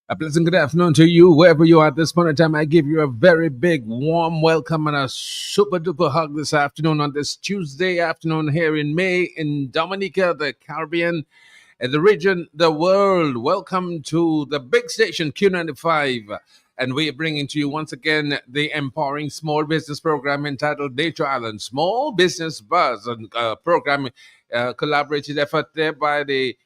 A pleasant good afternoon to you, wherever you are at this point in time. I give you a very big, warm welcome and a super duper hug this afternoon on this Tuesday afternoon here in May in Dominica, the Caribbean, and the region, the world. Welcome to the big station Q95. And we are bringing to you once again the empowering small business program entitled Nature Island Small Business Buzz, and program collaborated effort there by the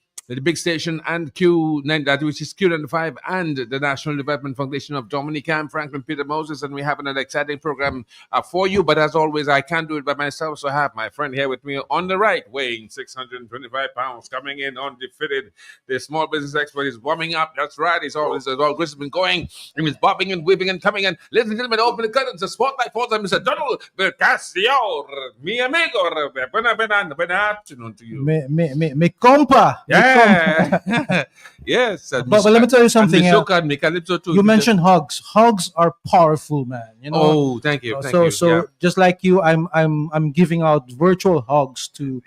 big station and Q9, that which is Q95 and the National Development Foundation of Dominica. I'm Franklin Peter Moses, and we have an exciting program for you. But as always, I can't do it by myself, so I have my friend here with me on the right, weighing 625 pounds, coming in undefeated. The small business expert is warming up. That's right. It's all Chris has been going. He is bobbing and weaving and coming in. Ladies and gentlemen, open the curtains. The spotlight falls on Mr. Donald Bercasio, mi amigo. Good afternoon to you. Me compa. Yeah. Yes. But let me tell you something. You mentioned hugs. Hugs are powerful, man. You know. Oh, thank you. So just like you, I'm giving out virtual hugs to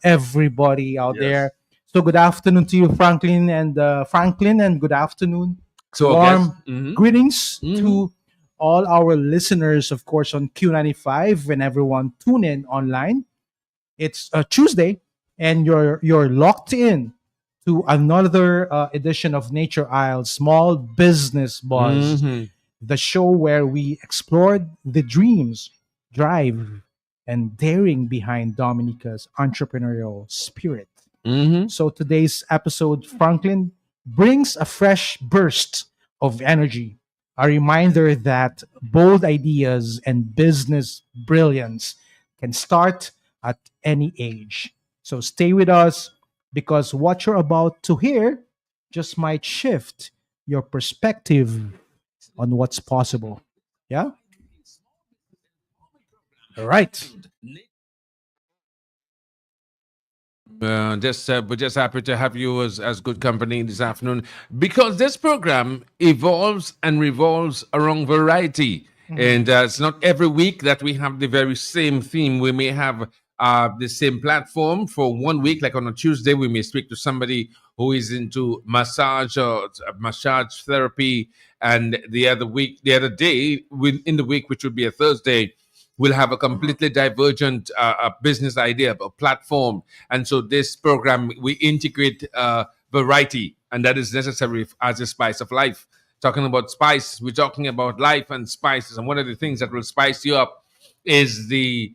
everybody out there. So good afternoon to you, Franklin, and good afternoon. So warm greetings to all our listeners, of course, on Q95 and everyone tune in online. It's a Tuesday, and you're locked in to another edition of Nature Isle Small Business Buzz, the show where we explored the dreams, drive, and daring behind Dominica's entrepreneurial spirit. So today's episode, Franklin, brings a fresh burst of energy, a reminder that bold ideas and business brilliance can start at any age. So stay with us, because what you're about to hear just might shift your perspective on what's possible. Yeah? All right. We're just happy to have you as good company this afternoon, because this program evolves and revolves around variety. And it's not every week that we have the very same theme. We may have the same platform for 1 week. Like on a Tuesday, we may speak to somebody who is into massage or massage therapy, and the other day, in the week, which would be a Thursday, we'll have a completely divergent business idea, a platform. And so this program, we integrate variety, and that is necessary as a spice of life. Talking about spice, we're talking about life and spices, and one of the things that will spice you up is the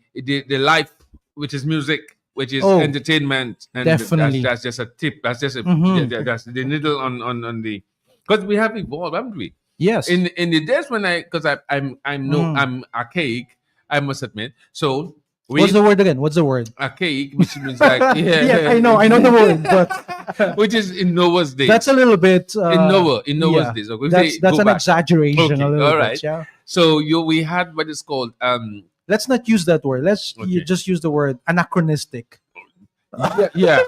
life, which is music, which is entertainment, and definitely. That's just a tip. That's just that's the needle on the, because we have evolved, haven't we? Yes. In the days when I'm archaic, I must admit. So what's the word again? What's the word? Archaic, which means like I know the word, but which is in Noah's days. That's a little bit in Noah's days. Okay, that's an exaggeration. A little all right. bit, yeah. So we had what is called let's not use that word. You just use the word anachronistic. Yeah.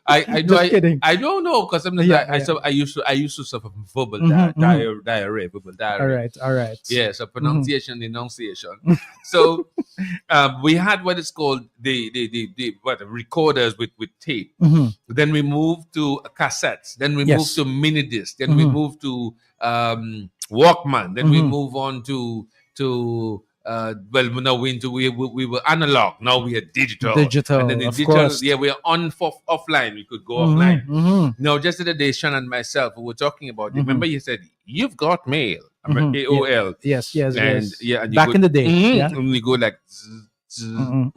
I Just kidding. I don't know, because I'm I used to suffer from verbal diarrhea. All right. Yeah, so pronunciation, enunciation. So we had what is called the recorders with tape. Then we moved to cassettes. Then we moved to mini disc. Then we moved to Walkman. Then we move on to now we were analog. Now we are digital. And then the digital, course. we are offline. We could go offline. Now, just the other day, Sean and myself, we were talking about. Remember, you said you've got mail. AOL. Yes, yes, And yes. yeah, and you Back go, in the day. Yeah. and you go like, Mm-hmm,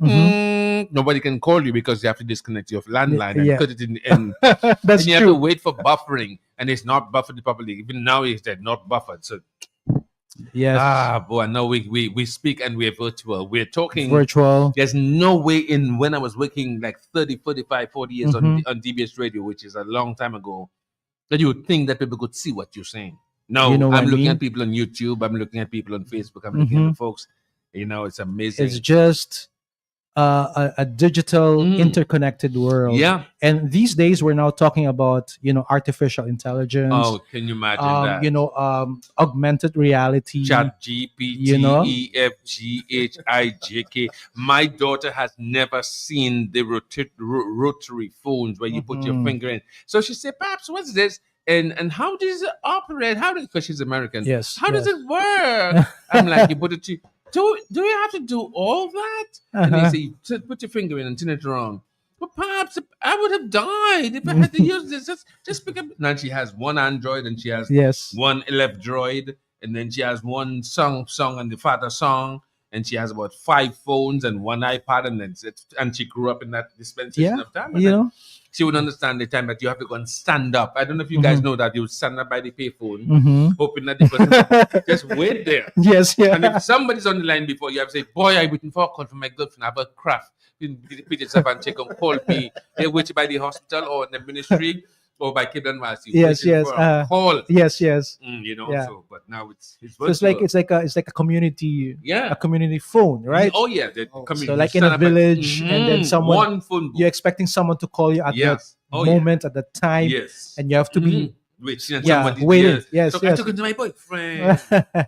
mm-hmm. nobody can call you because you have to disconnect your landline and Yeah. put it in, and That's you have to true. wait for buffering, and it's not buffered properly. Even now, it's not buffered. So Yes. boy, now we speak and we're virtual. We're talking. Virtual. There's no way in when I was working like 30, 45, 40 years Mm-hmm. on DBS radio, which is a long time ago, that you would think that people could see what you're saying. You No, know what I'm I looking at mean? people on YouTube. I'm looking at people on Facebook. I'm looking at Mm-hmm. the folks. It's It's amazing. just a digital Mm. interconnected world. Yeah. And these days we're now talking about, artificial intelligence, Oh, can you imagine that? augmented reality, Chat G P you T know. E F G H I J K. My daughter has never seen the rotary phones where you put your Mhm. finger in. So she said, "Perhaps what's this? And how does it operate? Because she's American. Yes, How does yes. it work?" I'm like, "You put it to do you have to do all that?" And they Uh-huh. say, "Put your finger in and turn it around." But perhaps I would have died if I had to use this. Just pick up. Now she has one Android and she has Yes. one left droid, and then she has one song and the father song, and she has about 5 phones and one iPad, and she grew up in that dispensation Yeah, of time, and you then know. she would understand the time that you have to go and stand up. I don't know if you guys Mhm. know that you would stand up by the payphone, Mhm. hoping that the person just wait there. Yes, And if yeah. somebody's on the line before you have to say, "Boy, I'm waiting for a call from my girlfriend. I have a craft." You repeat yourself and check and call me. They wait by the hospital or in the ministry or by Kibden Wasi, Yes, waiting yes. for a call. Yes, yes. Yeah. So but now it's So it's like virtual. it's like a Yeah. community phone, right? Oh yeah, the So community. You like in a stand up at village, and then someone, one phone you're book. expecting someone to call you at that Yes. Oh yeah. moment, at that time, Yes. and you have to be, Wait, and yeah, somebody waiting. yes. Yes, So I yes. took it to my boyfriend. Yeah.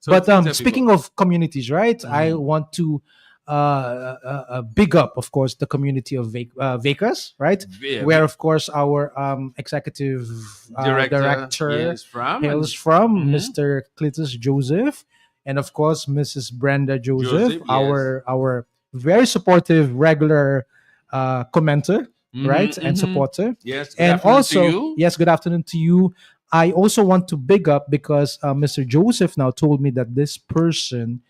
So But things are speaking people. of communities, right? I Mhm. want to big up, of course, the community of Vekas, right? Yeah, Where, of course, our executive director, director yes, from hails and from, mhm. Mr. Cletus Joseph, and of course, Mrs. Brenda Joseph, Joseph, yes. our very supportive regular commenter, right, and Mm-hmm. supporter. Yes, good And afternoon to also, you. yes, good afternoon to you. I also want to big up because Mr. Joseph now told me that this person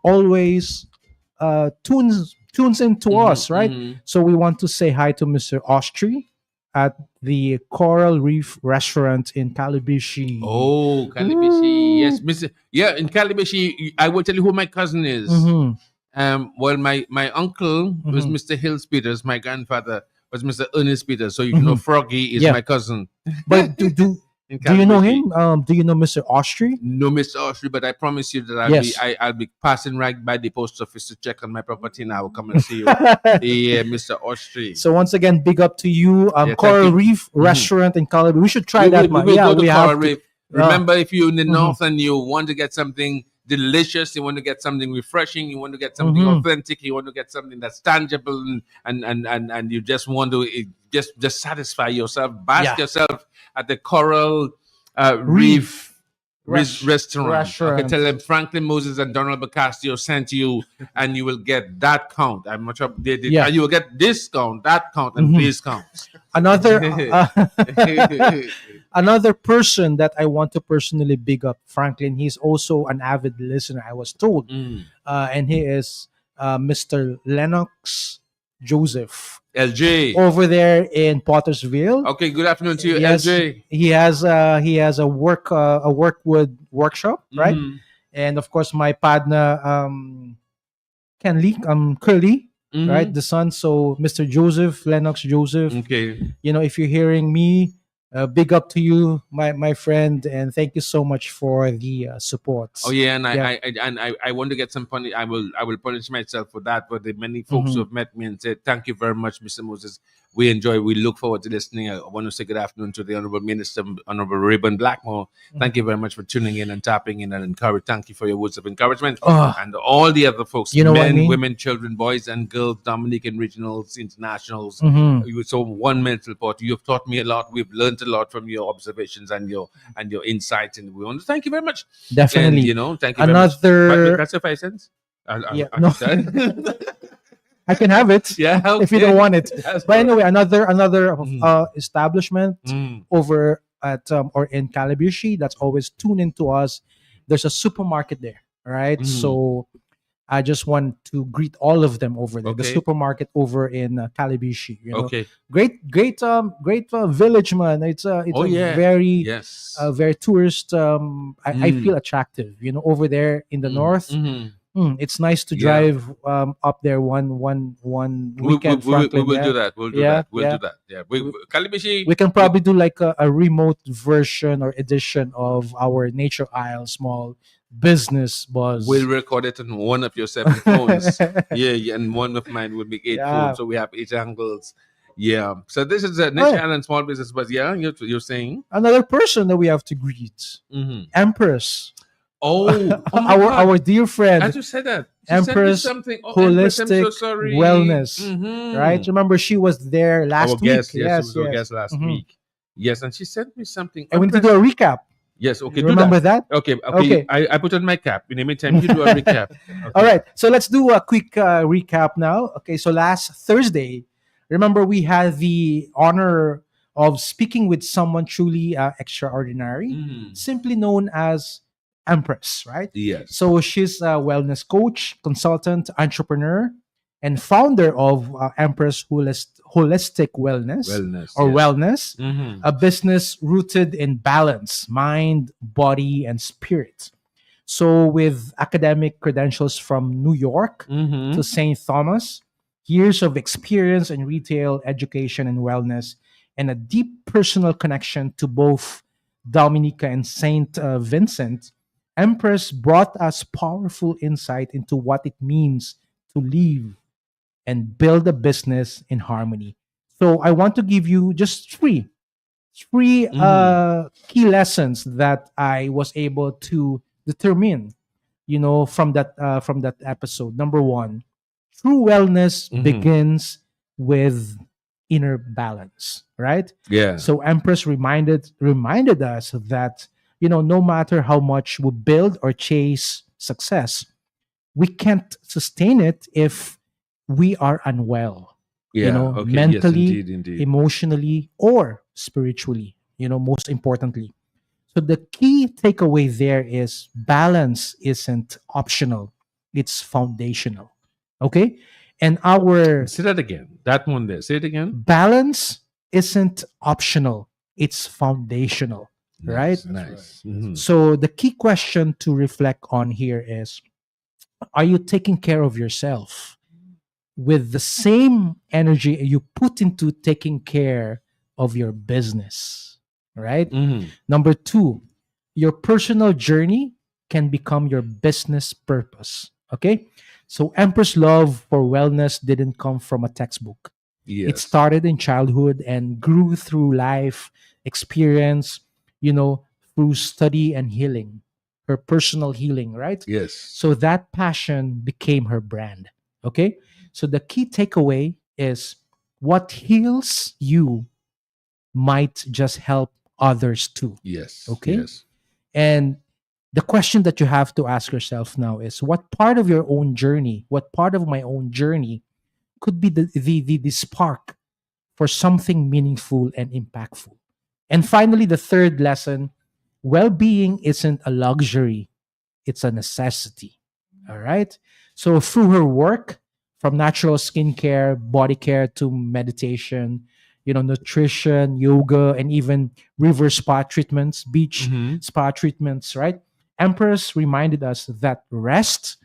always tunes into us, right? Mm-hmm. So we want to say hi to Mr. Austri at the Coral Reef restaurant in Calibishi. Oh, Calibishi. Ooh. Yes, Mr. Yeah, in Calibishi, I will tell you who my cousin is. Mm-hmm. Well, my uncle was Mm-hmm. Mr. Hills Peters. My grandfather was Mr. Ernest Peters. So you know, Mm-hmm. Froggy is Yeah, my cousin but in do you know Calibishi. him? Do you know Mr. Austri? No, Mr. Austri, but I promise you that Yes. I'll be passing right by the post office to check on my property, and I will come and see you. Yeah, Mr. Austri. So once again, big up to you. Yeah, thank Coral you. Reef Mhm. restaurant in Calibre. We should try We will that, we man. will Yeah, go to we Coral have to. Reef. Remember, if you're in the Mhm. north and you want to get something delicious, you want to get something refreshing, you want to get something Mhm. authentic, you want to get something that's tangible, and you just want to just satisfy yourself, bask Yeah. yourself at the Coral Reef. Reef Restaurant. Okay, restaurant. tell them Franklin Moses and Donald Bacastio sent you, and you will get that count. I'm not sure they did, Yeah. and you will get discount, that count, and Mhm. this count. Another another person that I want to personally big up, Franklin. He's also an avid listener, I was told, Mm. and he is Mr. Lennox Joseph LJ. over there in Pottersville. Okay, good afternoon to you, Yes, LJ. he has a workwood workshop, right? Mhm. And of course, my partner Ken Lee, Curly, right, Mhm. the son. So Mr. Joseph Lennox Joseph, Okay. if you're hearing me, big up to you, my friend, and thank you so much for the support. Oh yeah, and Yeah. I want to get some punish. I will punish myself for that. But the many folks who Mhm. have met me and said thank you very much, Mr. Moses. We enjoy. We look forward to listening. I want to say good afternoon to the Honorable Minister, Honorable Rayburn Blackmore. Thank you very much for tuning in and tapping in and encourage. Thank you for your words of encouragement. Oh, And all the other folks, you know what I men, mean? women, children, boys and girls, Dominican regionals, internationals. Mhm. You so one mental report. You have taught me a lot. We've learned a lot from your observations and your insights, and we want to thank you very much. And Definitely. thank you very much. But Another, that's your 5 cents. yeah, I no, said. I can have it Yeah, if you okay. don't want it. That's But all right. anyway, another Mm. establishment Mm. over at or in Calabushi that's always tuned into us, there's a supermarket there. All right. Mhm. So I just want to greet all of them over there. The Okay. supermarket over in Calabishi, Okay. great village, man. It's Oh a yeah. very Yes. very tourist. I feel Mm. attractive, over there in the Mm. north. Mhm. It's nice to Yeah. drive up there one We, we, weekend, we Franklin. will Yeah, do that. We'll do yeah, that. We'll yeah. do that. Yeah. We, Kalibishi. we can probably do like a remote version or edition of our Nature Isle small business We'll buzz. record it on one of your 7 phones. Yeah, yeah, and one of mine will make 8 phones. Yeah. So we have 8 angles. Yeah. So this is a Oh, niche yeah. island small business, but yeah, you're saying. Another person that we have to greet, Hmm. Empress. Oh my our God. dear I friend, just said that. She sent me Empress something. Oh, Empress, I'm Holistic so sorry. Wellness. Right? Hmm. Remember, she was there Our last week. guest, yes, she Yes, was our yes. guest last Mhm. week. Yes, and she sent me something. And we need to do Empress. a recap. Yes, okay, You do that. remember that? Okay, okay. Okay. I put on my cap. In the meantime, you do a recap. All Okay. right. So let's do a quick recap now. Okay. So last Thursday, remember we had the honor of speaking with someone truly extraordinary, Mhm. simply known as Empress, right? Yes. So she's a wellness coach, consultant, entrepreneur, and founder of Empress Holistic Wellness Wellness. or Yes. Wellness, Mm-hmm. a business rooted in balance, mind, body, and spirit. So, with academic credentials from New York Mm-hmm. to St. Thomas, years of experience in retail, education, and wellness, and a deep personal connection to both Dominica and St. Vincent, Empress brought us powerful insight into what it means to live and build a business in harmony. So, I want to give you just three Mm-hmm. key lessons that I was able to determine, from that episode. Number one, true wellness Mm-hmm. begins with inner balance, right? Yeah. So Empress reminded us that no matter how much we build or chase success, we can't sustain it if we are unwell, Yeah. Okay. Yes, mentally, indeed, indeed. emotionally, or spiritually, most importantly. So the key takeaway there is balance isn't optional, it's foundational. Okay? And our Say that again. That one there. Say it again. balance isn't optional, it's foundational, right? Nice. Nice. Mm-hmm. So the key question to reflect on here is, are you taking care of yourself with the same energy you put into taking care of your business? Right? Mm-hmm. Number two, your personal journey can become your business purpose. Okay? So, Empress love for wellness didn't come from a textbook. It Yes. started in childhood and grew through life experience, you know, through study and healing, her personal healing, right? Yes. So that passion became her brand. Okay. So the key takeaway is what heals you might just help others too. Yes. Okay. Yes. And the question that you have to ask yourself now is, what part of your own journey, what part of my own journey could be the spark for something meaningful and impactful? And finally, the third lesson, well being isn't a luxury, it's a necessity. All right. So, through her work, from natural skincare, body care to meditation, nutrition, yoga, and even river spa treatments, beach Mm-hmm. spa treatments, right? Empress reminded us that rest,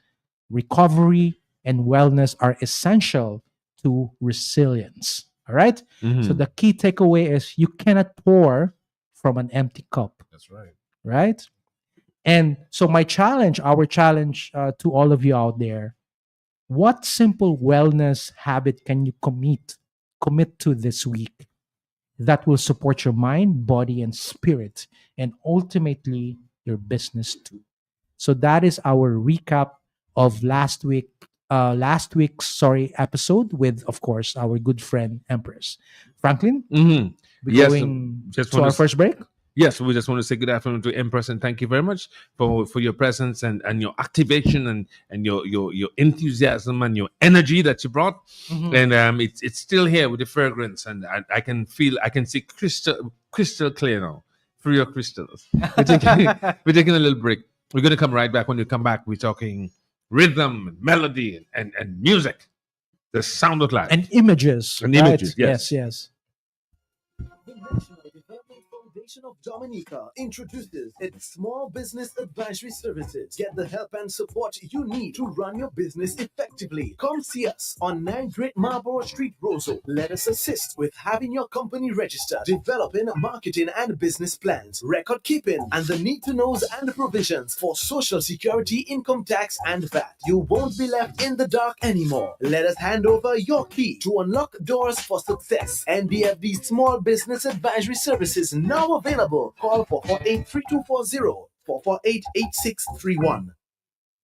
recovery, and wellness are essential to resilience. All right. Mm-hmm. So, the key takeaway is you cannot pour from an empty cup, That's right. right? And so, our challenge to all of you out there, what simple wellness habit can you commit to this week that will support your mind, body, and spirit, and ultimately your business too? So that is our recap of last week's episode with, of course, our good friend Empress. Franklin, Mm-hmm. we're Yes. going Just to want our to. first break. Yes, we just want to say good afternoon to Empress and thank you very much for your presence and your activation and your enthusiasm and your energy that you brought. Mhm. And it's still here with the fragrance and I can see crystal clear now. free your crystals. We're taking, we're taking a little break. We're going to come right back. When we come back, we're talking rhythm, melody, and music. The sound of life. And images, And right? images, Yes, yes. yes. The National Development Foundation of Dominica introduces its small business advisory services. Get the help and support you need to run your business effectively. Come see us on 9 Great Marlborough Street, Roseau. Let us assist with having your company registered, developing marketing and business plans, record keeping, and the need to knows and provisions for social security, income tax, and VAT. You won't be left in the dark anymore. Let us hand over your key to unlock doors for success. NDFD Small Business Advisory Services now available. Call 448-3240, 448-8631.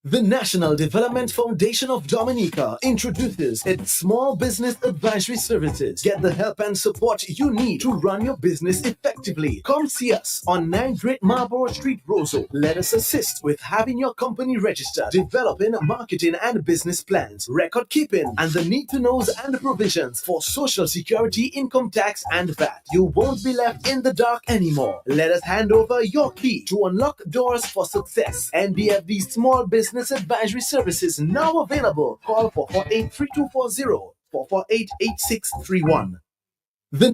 The National Development Foundation of Dominica introduces its small business advisory services. Get the help and support you need to run your business effectively. Come see us on 9 Great Marlborough Street, Roseau. Let us assist with having your company registered, developing marketing and business plans, record keeping, and the need to knows and provisions for social security, income tax, and VAT. You won't be left in the dark anymore. Let us hand over your key to unlock doors for success. NDFD Small Business Advisory Services now available. Call 448-3240, 448-8631. The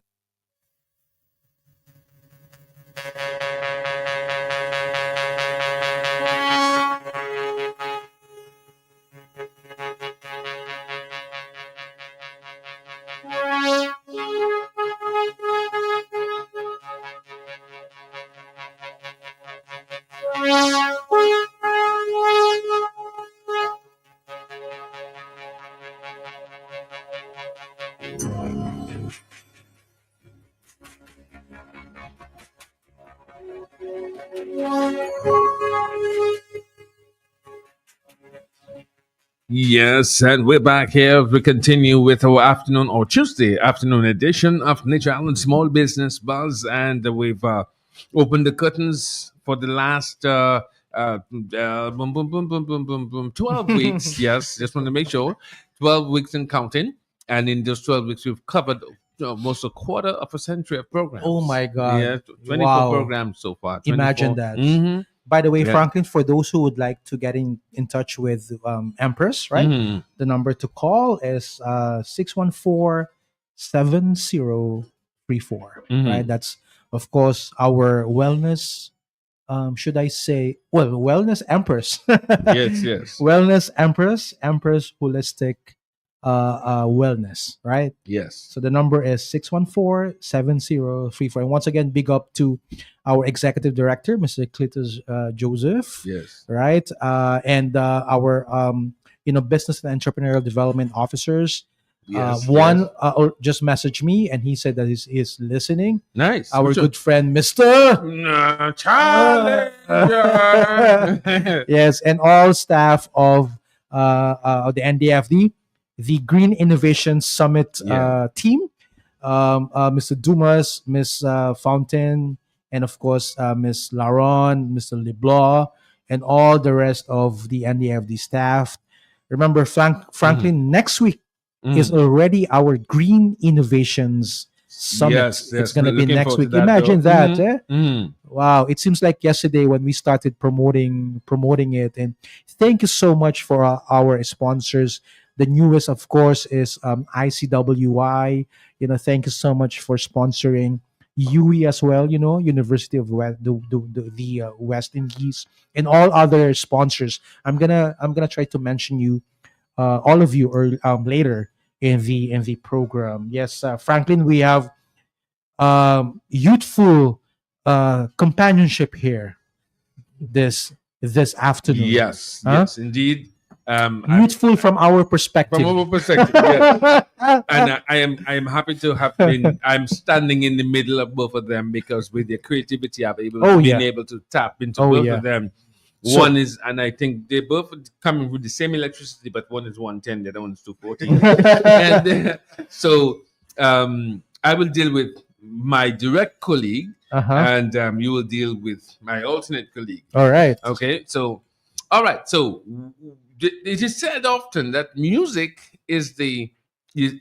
Yes, and we're back here. We continue with our afternoon or Tuesday afternoon edition of Nature Island Small Business Buzz, and we've opened the curtains for the last boom, boom, boom, boom, boom, boom, boom, 12 weeks. Yes, just want to make sure 12 weeks and counting. And in those 12 weeks, we've covered almost a quarter of a century of programs. Oh my God. Yeah, 24 Wow. programs so far. 24. Imagine that. Mhm. By the way, Yeah. Franklin, for those who would like to get in touch with Empress, right? Mhm. The number to call is 614-7034, Mhm. right? That's, of course, our wellness, should I say, well, wellness Empress. Yes, yes. Wellness Empress Holistic Wellness, right? Yes. So the number is 614-7034. And once again, big up to our executive director, Mr. Cletus Joseph, Yes. right? And our business and entrepreneurial development officers. Yes. One yes. just messaged me and he said that he's listening. Nice. Our Which good friend, Mr. Challenger. Yes, and all staff of the NDFD, the Green Innovation Summit Yeah. team, Mr. Dumas, Miss Fountain, and of course Miss Laron, Mr. LeBlanc, and all the rest of the NDFD staff. Remember, Franklin, next week is already our Green Innovations Summit. Yes, It's yes. going to We're be looking next forward to week. that, Imagine though. that. Mhm. Eh? Mhm. Wow, it seems like yesterday when we started promoting it. And thank you so much for our sponsors. The newest, of course, is ICWI. Thank you so much for sponsoring UE as well. University of the West Indies and all other sponsors. I'm gonna try to mention you, all of you, or later in the program. Yes, Franklin, we have youthful companionship here this afternoon. Yes, Huh? yes, indeed. Youthful from our perspective. From our perspective, yes. And I am happy to have been. I'm standing in the middle of both of them because with their creativity, I've Oh, been yeah. able to tap into Oh, both yeah. of them. So- One is, and I think they both coming with the same electricity, but one is 110, the other one is 240. And so I will deal with my direct colleague, Uh-huh. and you will deal with my alternate colleague. All right. Okay, so all right, so it is said often that music is the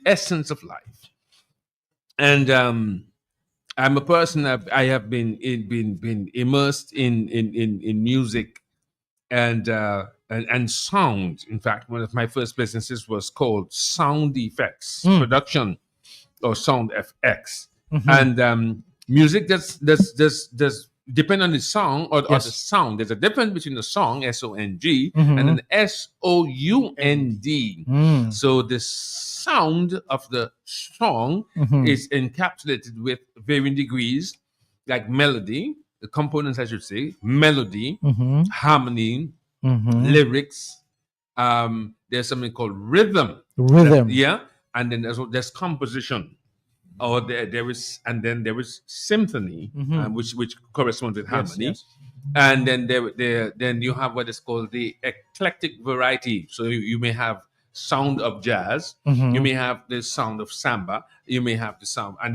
essence of life, and I'm a person that I have been immersed in music and sound. In fact, one of my first businesses was called Sound Effects Mm. Production or Sound FX. Mhm. And music does depend on the song or the Yes. sound. There's a difference between the song SONG and Mhm. an SOUND. Mm. So the sound of the song Mhm. is encapsulated with varying degrees, like melody, the components I should say, melody, Mhm. harmony, Mhm. lyrics. There's something called rhythm. Rhythm. Yeah, and then there's composition, or there is, and then there is symphony, Mhm. which corresponds with Yes. harmony, Yes. and then you have what is called the eclectic variety. So you may have sound of jazz, you Mhm. may have the sound of samba, you may have the sound, and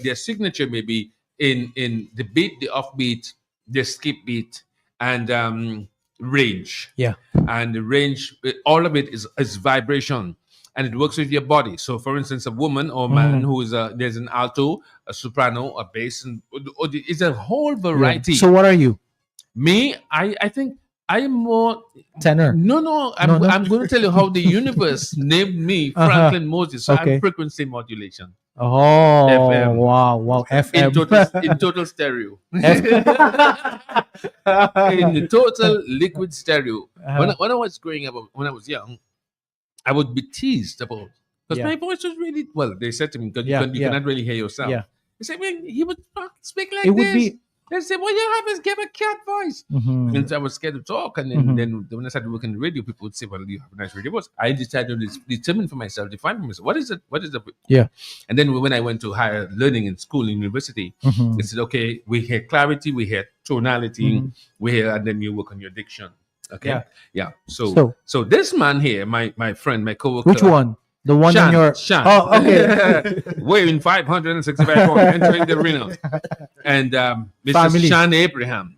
their signature may be in the beat, the offbeat, the skip beat, and range. Yeah. And the range, all of it is vibration, and it works with your body. So for instance, a woman or man Mhm. who is there's an alto, a soprano, a bass, and it's a whole Yeah. variety. So what are you? Me, I think I am more. Tenor. No, No. No. I'm going to tell you how the universe named me Uh-huh. Franklin Moses. So I'm Okay. frequency modulation, Oh, FM, wow. Wow. FM. in total stereo. F- In total liquid stereo. Uh-huh. When I was growing up, when I was young, I would be teased about, because Yeah. my voice was really well. They said to me, because Yeah. you Yeah. cannot really hear yourself. Yeah. They said, "Man, he would speak It like would this." be. They said, "What you have is give a cat voice." Mhm. And so I was scared to talk. And Mhm. then when I started working in the radio, people would say, "Well, you have a nice radio voice." I decided to determine for myself, define for myself, what is it? What is it? Yeah. And then when I went to higher learning in school, university, Mhm. they said, "Okay, we hear clarity, we hear tonality, Mhm. we hear, and then you work on your diction." Okay, Yeah. yeah. So, So this man here, my friend, my coworker, which one? The one on your. Shan. Oh, okay. Weighing 565 pounds, entering the arena. And Mr. Family. Shan Abraham.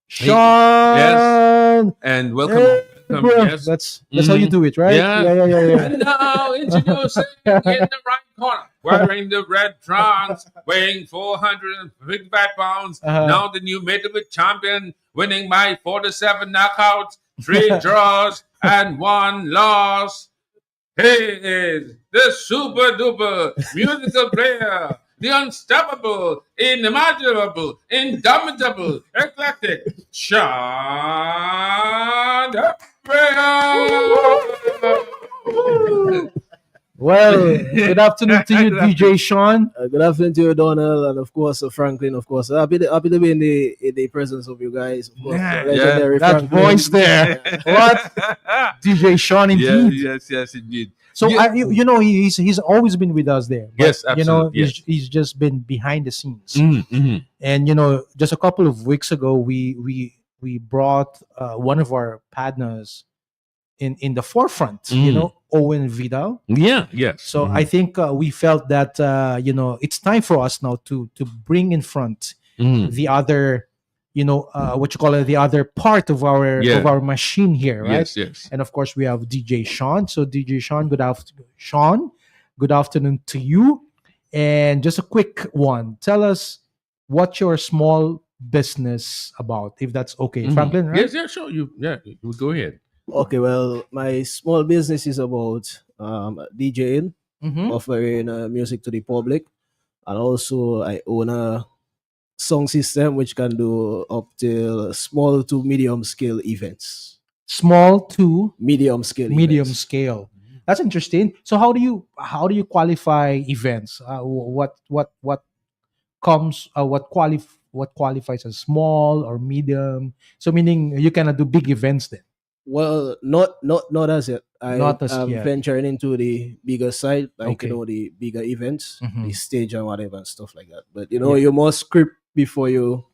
Sean. And welcome. Hey, welcome, bro. yes. That's how you do it, right? Yeah. Yeah. And now introducing in the right corner, wearing the red trunks, weighing 455 pounds. Uh-huh. Now the new middleweight champion, winning by 47 knockouts, 3 draws, and 1 loss. He is the super duper musical player, the unstoppable, inimaginable, indomitable, eclectic, Sean Abraham. Well, good afternoon to you, DJ Sean. Good afternoon to you, Donald, and of course, Franklin. Of course, happy to be in the presence of you guys. Of course, Yeah, legendary that Franklin. voice there. What? DJ Sean, indeed. Yes, indeed. So Yeah. you know, he's always been with us there. But, Yes, You know, absolutely, yes. he's just been behind the scenes. Mhm. And you know, just a couple of weeks ago, we brought one of our partners in the forefront. You Mm. know, Owen Vidal. Yeah, yes. So I think we felt that you know, it's time for us now to bring in front Mhm. the other, you know, what you call it, the other part of our Yeah. machine here, right? Yes. And of course, we have DJ Sean. So DJ Sean, good afternoon, Sean. Good afternoon to you. And just a quick one. Tell us what your small business about, if that's okay, Mhm. Franklin. Right? Yes, sure. You go ahead. Okay, well, my small business is about DJing, Mhm. offering music to the public, and also I own a song system which can do up till small to medium scale events. Small to Medium scale. medium events. scale. That's interesting. So how do you qualify events? What comes what qualifies as small or medium? So meaning you cannot do big events then. Well, not as yet. Not as I'm yet. venturing into the bigger side, like Okay. you know, the bigger events, Mhm. the stage and whatever and stuff like that. But you know, Yeah. you must script before you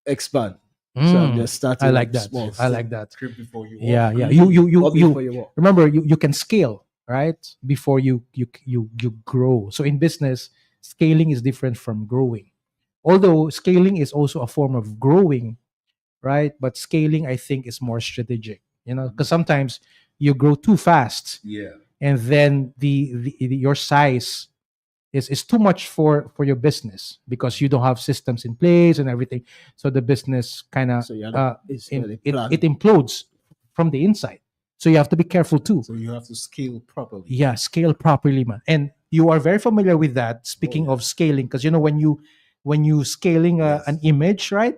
expand. So I'm Mm, just starting. I like with that. small. I like that. Script before you Yeah, yeah. Or before you walk. remember you can scale, right? Before you grow. So in business, scaling is different from growing. Although scaling is also a form of growing, right? But scaling, I think, is more strategic. You know, because sometimes you grow too fast, Yeah. and then your size is too much for your business because you don't have systems in place and everything. So the business kind of So you have to basically plan. it implodes from the inside. So you have to be careful too. So you have to scale properly. Yeah, scale properly, man. And you are very familiar with that. Speaking yeah. of scaling, because when you scaling an image, right?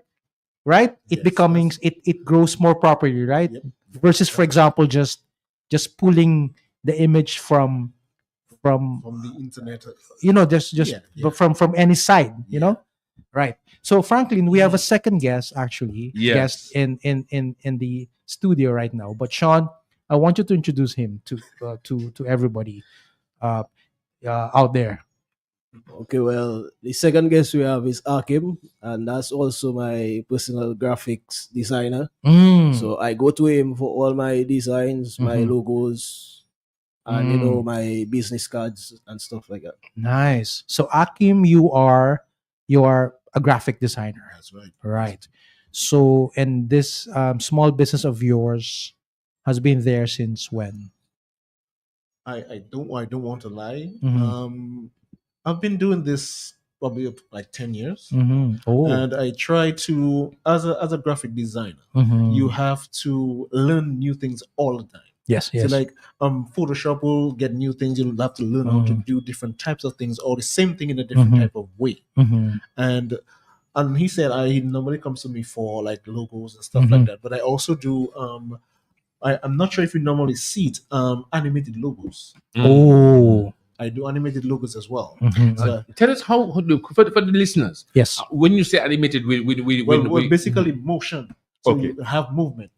It Yes, becoming it grows more properly, right? Yep. Versus, for example, just pulling the image from From the internet. just Yeah, yeah. from any side, Yeah. right? So Franklin, we have a second guest actually, Yes. guest in the studio right now. But Sean, I want you to introduce him to everybody uh, out there. Okay, well, the second guest we have is Akim, and that's also my personal graphics designer. Mm. So I go to him for all my designs, my Mhm. logos, and my business cards and stuff like that. Nice. So Akim, you are a graphic designer, That's right. right? So, and this small business of yours has been there since when? I don't want to lie. Mhm. I've been doing this probably up to like 10 years. Oh. And I try to, as a graphic designer, Mhm. you have to learn new things all the time. Yes. So like Photoshop will get new things. You'll have to learn how to do different types of things or the same thing in a different type of way. Mhm. And he said he normally comes to me for like logos and stuff like that. But I also do I'm not sure if you normally see it, animated logos. Oh. I do animated logos as well. Mhm. So Tell us how for the listeners. Yes. When you say animated, well, basically motion. So Okay. you have movement.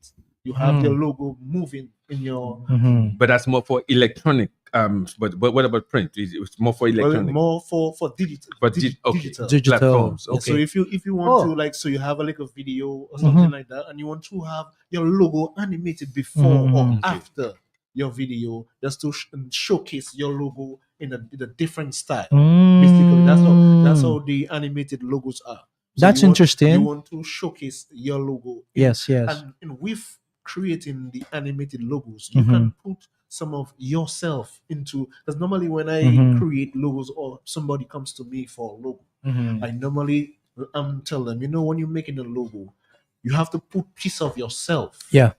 You have your logo moving in your. Mhm. but that's more for electronic. But what about print? It's more for Well, electronic. more for digital. But digital. Digital. platforms. Yeah, Okay. so if you want Oh. to like, so you have like a video or something like that, and you want to have your logo animated before or Mhm. after your video, just to showcase your logo in a different style. Mm. Basically, that's how the animated logos are. So That's you want- interesting. You want to showcase your logo. Yes. And with creating the animated logos, you can put some of yourself into, because normally when I create logos or somebody comes to me for a logo, Mhm. I normally tell them, when you're making a logo, you have to put piece of yourself Yeah.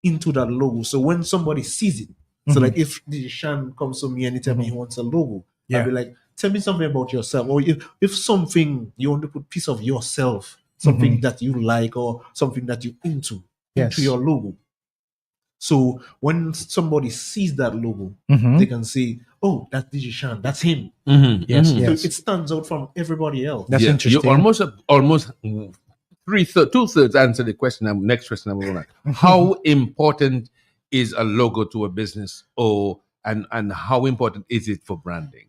into that logo. So when somebody sees it, so like if the Shan comes to me and he tell me he wants a logo, Yeah. I'll be like, tell me something about yourself. Or if something you want to put piece of yourself, something that you like or something that you Yes. into your logo. So when somebody sees that logo, Mhm. they can say, "Oh, that's DJ Shan. That's him." Yes. So Yes. it stands out from everybody else. That's interesting. You almost 2/3 answer the question. Next question I'm going to. How important is a logo to a business, and how important is it for branding?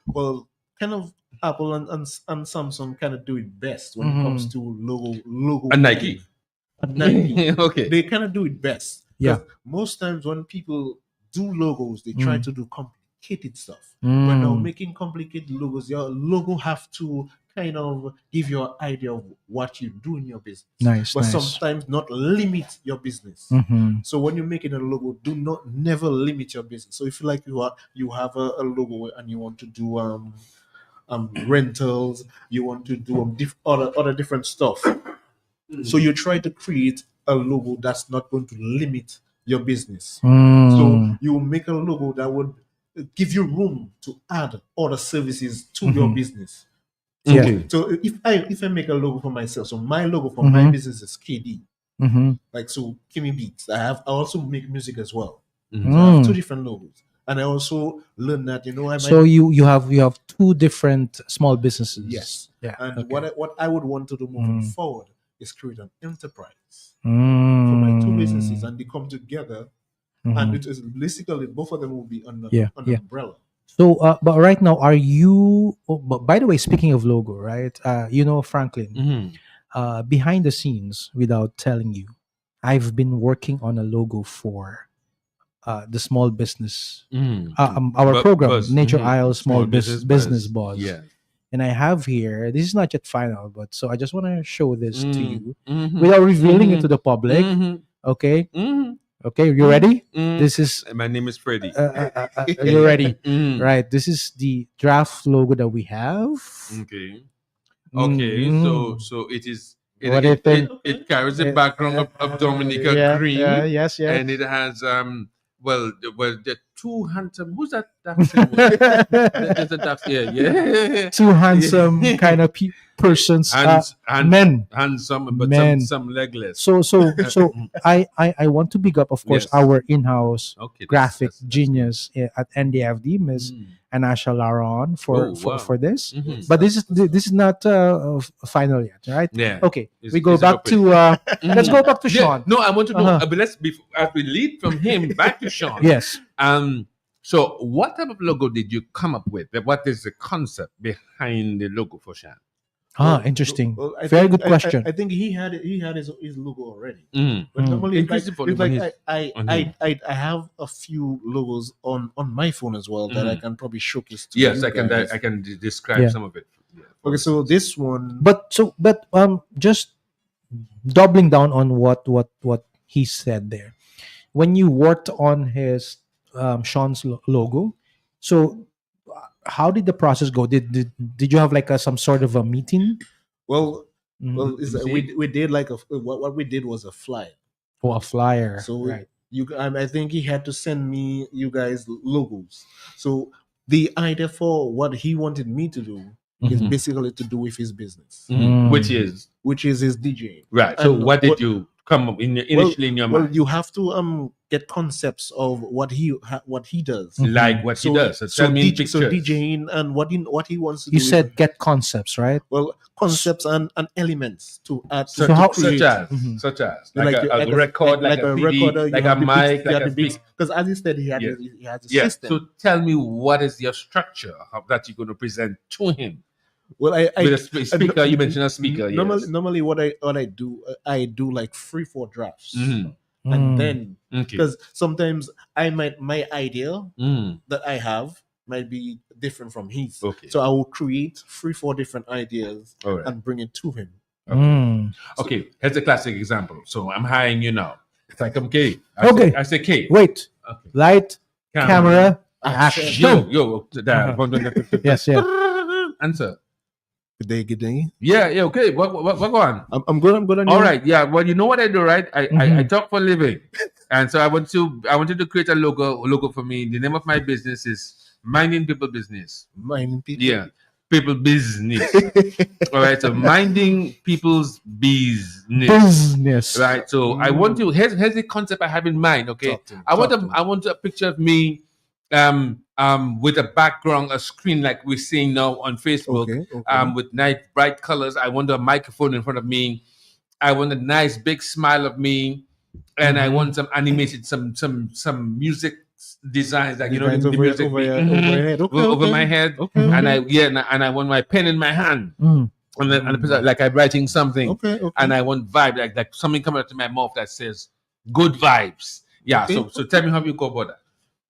Well, kind of Apple and Samsung kind of do it best when it comes to logo And Nike. And Nike. Okay. They kind of do it best. Yeah. Most times when people do logos, they try to do complicated stuff. But now making complicated logos, your logo have to kind of give you an idea of what you do in your business. Nice. But Nice. sometimes not limit your business. Mhm. So when you're making a logo, never limit your business. So if you like you have a logo and you want to do rentals, you want to do other different stuff. So you try to create a logo that's not going to limit your business. So you make a logo that would give you room to add other services to your business. So, Yeah. so if I make a logo for myself, so my logo for my business is KD. Mhm. Like so, Kimmy Beats. I also make music as well. So I Mm. have two different logos, and I also learned that So you have two different small businesses. Yes. Yeah. And okay. what I would want to do moving forward is create an enterprise for Mm. my two businesses, and they come together, and it is basically both of them will be under Yeah, an yeah. umbrella. So, but right now, are you? Oh, but by the way, speaking of logo, right? Franklin, behind the scenes, without telling you, I've been working on a logo for the small business, our program, Buzz. Nature Mhm. Isle Small Business Buzz. Buzz. Yeah. And I have here. This is not yet final, but so I just want to show this to you Mhm. without revealing it to the public. Mhm. Okay. Mhm. Okay, you ready? Mm. This is My name is Freddie. you're ready, Mm. right? This is the draft logo that we have. Okay. Okay. Mm. So it is. What do you think? It carries the background of Dominica Yeah, green, yes, yes. and it has the two handsome. Who's that? There's a duck. Yeah. Two handsome kind of persons, men. handsome, but Men. some legless. So I want to big up, of course, Yes. our in-house Okay. graphic That's genius at NDFD, Miss Mm. Anasha Laron, Oh, wow. for this. Mhm. But this is not final yet, right? Yeah. Okay, It's- we go it's back to let's go back to Yeah, Sean. no, I want to know. Uh-huh. But let's as we lead from him back to Sean. Yes. So what type of logo did you come up with? What is the concept behind the logo for Sean? Interesting. I Very think- good question. I think he had his logo already. Mm. But Mm. normally, it's Inclusive like, of it's like his- on I have a few logos on my phone as well that I can probably showcase to Yes, you I can. guys. I can describe Yeah. some of it. Yeah. Okay, so this one, But just doubling down on what he said there. When you worked on his Sean's logo, so how did the process go? Did you have like some sort of a meeting? well, Mhm. well, is that we did like what we did was a flyer. Oh, a flyer. So right. I think he had to send me you guys logos. So the idea for what he wanted me to do is Mhm. basically to do with his business, Mm. Which is which is his DJ. right. So And what did you come up initially in your Well, mind? you have to get concepts of what he does. Mhm. Like what he does. So tell me in pictures. so DJing and what he wants to You do. said get concepts, right? well, concepts and elements to add to, Such, So how- to create. such as You like a record, like a CD, recorder, you like a have the mic, beats, you like have a the beats. speak. Because as he said, he had Yeah. he has a Yeah. system. So tell me what is your structure of that you're going to present to him well, with a speaker. You mentioned a speaker. Yes. Normally, what I do, I do like 3-4 drafts, Mhm. and Mm. then Okay. because sometimes my idea Mm. that I have might be different from his. Okay. So I will create 3-4 different ideas All right. and bring it to him. Mm. Okay. Here's a classic example. So I'm hiring you now. It's like I'm K. Okay. I say K. Wait. Okay. Light, camera, action. Yo. That. Yes, yeah. Answer. Good day. Yeah. Okay. What go on? I'm good. I'm good on you. All right. Yeah. Well, you know what I do, right? I Mhm. talk for a living, and so I wanted to create a logo for me. The name of my business is Minding People Business. Minding people. Yeah, people business. All right. So minding people's business. Right. So I want to. Here's the concept I have in mind. Okay. Talk to him, I want talk to him. I want a picture of me, with a background, a screen like we're seeing now on Facebook. Okay. With nice bright colors. I want a microphone in front of me. I want a nice big smile of me, and I want some animated, some music designs, like Designs the over music your beat, head. Okay, over okay. my head, Okay. and I want my pen in my hand, Mm. and then like I'm writing something, Okay. and I want vibe, like something coming out of my mouth that says good vibes. Yeah. Okay. So tell me how you go about that.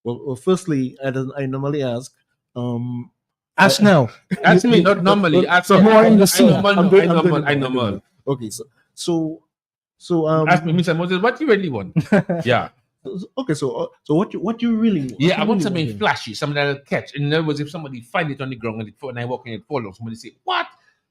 Well, firstly, I normally ask. Ask now. Ask me, not normally. Ask me. more in the scene. I normal. Okay, so Ask me, Mr. Moses, what you really want? Yeah. okay, so what you really want? Yeah, I What want you something really flashy, something that'll catch. In other words, if somebody find it on the ground and I walk in and follow, somebody say, "What,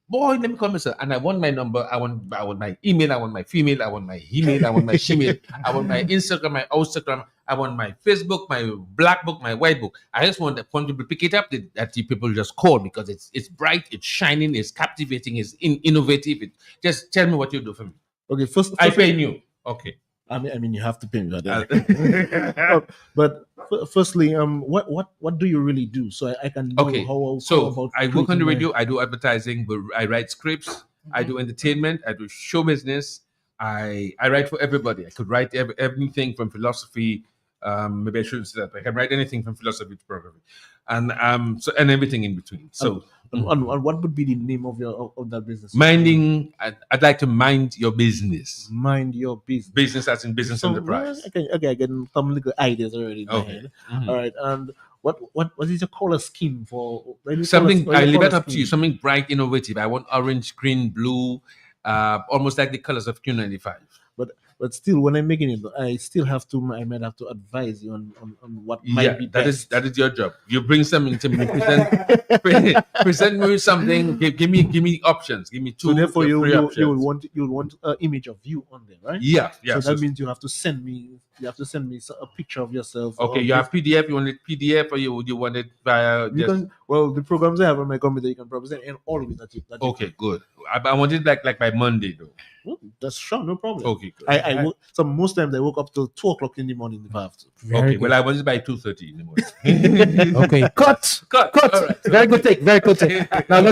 boy? Let me come, sir." And I want my number. I want my email. I want my female. I want my email. I want my shemale. I want my Instagram, my Instagram. I want my Facebook, my black book, my white book. I just want people to pick it up that the people just call because it's bright, it's shining, it's captivating, it's innovative. Just tell me what you do for me. Okay, first I pay you. Okay. I mean, you have to pay me for that. But firstly, what do you really do? So I can know Okay, how so about I work on the creating my- radio. I do advertising, but I write scripts. I do entertainment. I do show business. I write for everybody. I could write everything from philosophy. Maybe I shouldn't say that. But I can write anything from philosophy to programming, and and everything in between. So And what would be the name of your of that business? minding. I'd like to mind your business. Mind your business. Business as in business enterprise. I can some little ideas already in my Okay. head. Mhm. All right, and what is your color scheme for Something color- I leave color it up to you. scheme? Something bright, innovative. I want orange, green, blue, almost like the colors of Q95. But But still, when I'm making it, I still have to. I might have to advise you on what Yeah, might be best. that is your job. You bring something to me, present me with something. Give me options. Give me two So therefore, or you three you options. you'll want an image of you on there, right? Yeah, yeah. So that means you have to send me a picture of yourself. Okay, or you have PDF. You want it PDF or you want it via You just can, well, the programs I have on my computer, you can probably send in all of it that you okay, good. I want it like by Monday though. Well, that's sure, no problem. Okay, good. I work, so most times I woke up till 2 o'clock in the morning if I have to. Very Okay, good. well I want it by 2:30 in the morning. Okay, cut. All right. Very good take. Very good take. Now